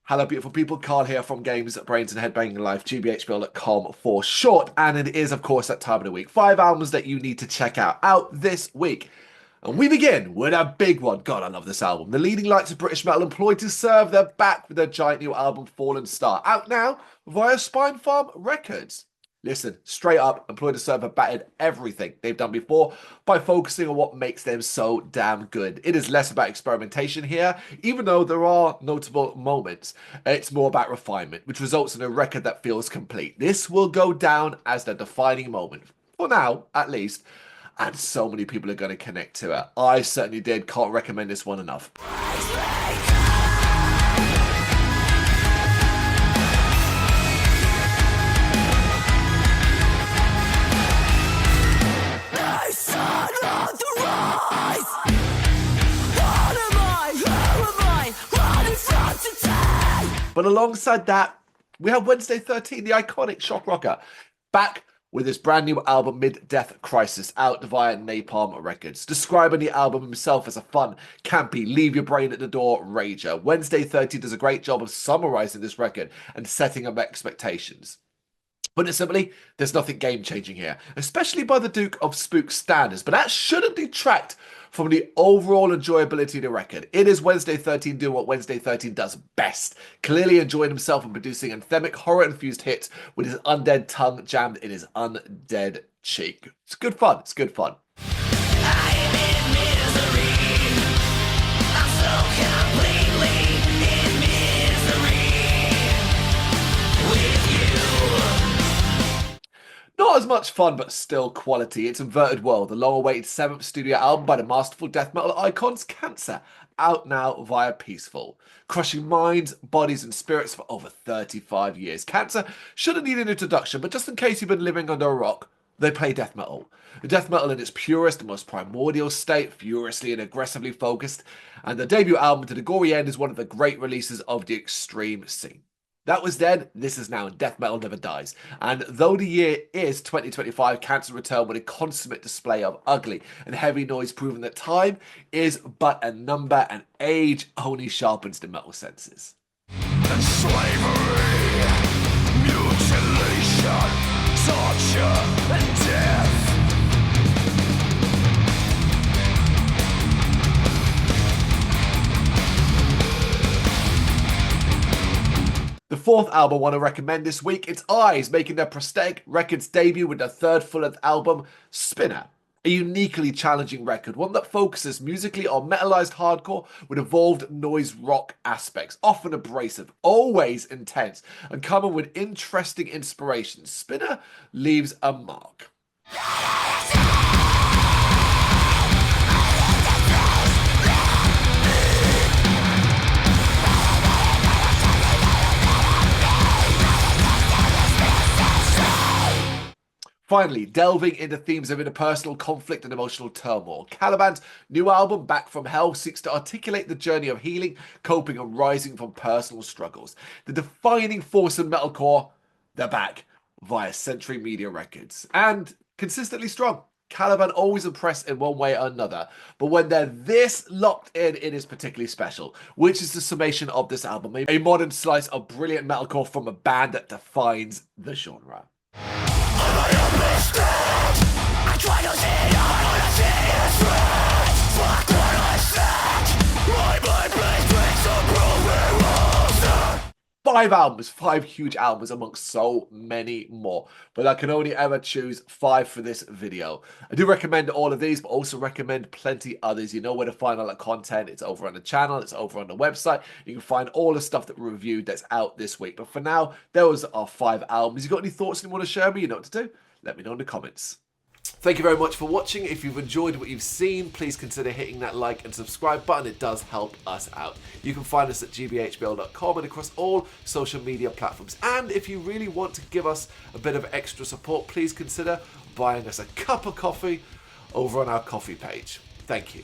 Hello, beautiful people. Carl here from Brrraaains A Head-Banging Life, gbhblofficial.com for short. And it is, of course, that time of the week. 5 albums that you need to check out this week. And we begin with a big one. God, I love this album. The leading lights of British metal employed to serve their back with their giant new album, Fallen Star, out now via Spine Farm Records. Listen, straight up, Employed to Serve have battered everything they've done before by focusing on what makes them so damn good. It is less about experimentation here, even though there are notable moments. It's more about refinement, which results in a record that feels complete. This will go down as the defining moment, for now, at least, and so many people are going to connect to it. I certainly did. Can't recommend this one enough. But alongside that, we have Wednesday 13, the iconic shock rocker, back with his brand new album Mid-Death Crisis, out via Napalm Records. Describing the album himself as a fun, campy, leave your brain at the door rager. Wednesday 13 does a great job of summarizing this record and setting up expectations. Put it simply, there's nothing game-changing here, especially by the Duke of Spook standards, but that shouldn't detract from the overall enjoyability of the record. It is Wednesday 13 doing what Wednesday 13 does best, clearly enjoying himself and producing anthemic, horror-infused hits with his undead tongue jammed in his undead cheek. It's good fun. It's good fun. Not as much fun, but still quality. It's Inverted World, the long-awaited 7th studio album by the masterful death metal icons Cancer, out now via Peaceful. Crushing minds, bodies and spirits for over 35 years. Cancer shouldn't need an introduction, but just in case you've been living under a rock, they play death metal. Death metal in its purest and most primordial state, furiously and aggressively focused, and the debut album To the Gory End is one of the great releases of the extreme scene. That was then, this is now, and death metal never dies. And though the year is 2025, Cancer returned with a consummate display of ugly and heavy noise, proving that time is but a number and age only sharpens the metal senses. And slavery, mutilation, torture, and death. The fourth album I want to recommend this week, it's Eyes, making their Prosthetic Records debut with their third full-length album, Spinner. A uniquely challenging record, one that focuses musically on metalized hardcore with evolved noise rock aspects, often abrasive, always intense, and coming with interesting inspirations. Spinner leaves a mark. Finally, delving into themes of interpersonal conflict and emotional turmoil. Caliban's new album, Back from Hell, seeks to articulate the journey of healing, coping, and rising from personal struggles. The defining force of metalcore, they're back via Century Media Records. And consistently strong. Caliban always impress in one way or another, but when they're this locked in, it is particularly special, which is the summation of this album. A modern slice of brilliant metalcore from a band that defines the genre. I try to see, I wanna see it's red. Fuck what I said. My mind plays tricks on broken walls. 5 albums, 5 huge albums amongst so many more. But I can only ever choose 5 for this video. I do recommend all of these, but also recommend plenty others. You know where to find all that content. It's over on the channel. It's over on the website. You can find all the stuff that we reviewed that's out this week. But for now, those are 5 albums. You got any thoughts you want to share me? You know what to do. Let me know in the comments. Thank you very much for watching. If you've enjoyed what you've seen, please consider hitting that like and subscribe button. It does help us out. You can find us at gbhbl.com and across all social media platforms. And if you really want to give us a bit of extra support, please consider buying us a cup of coffee over on our coffee page. Thank you.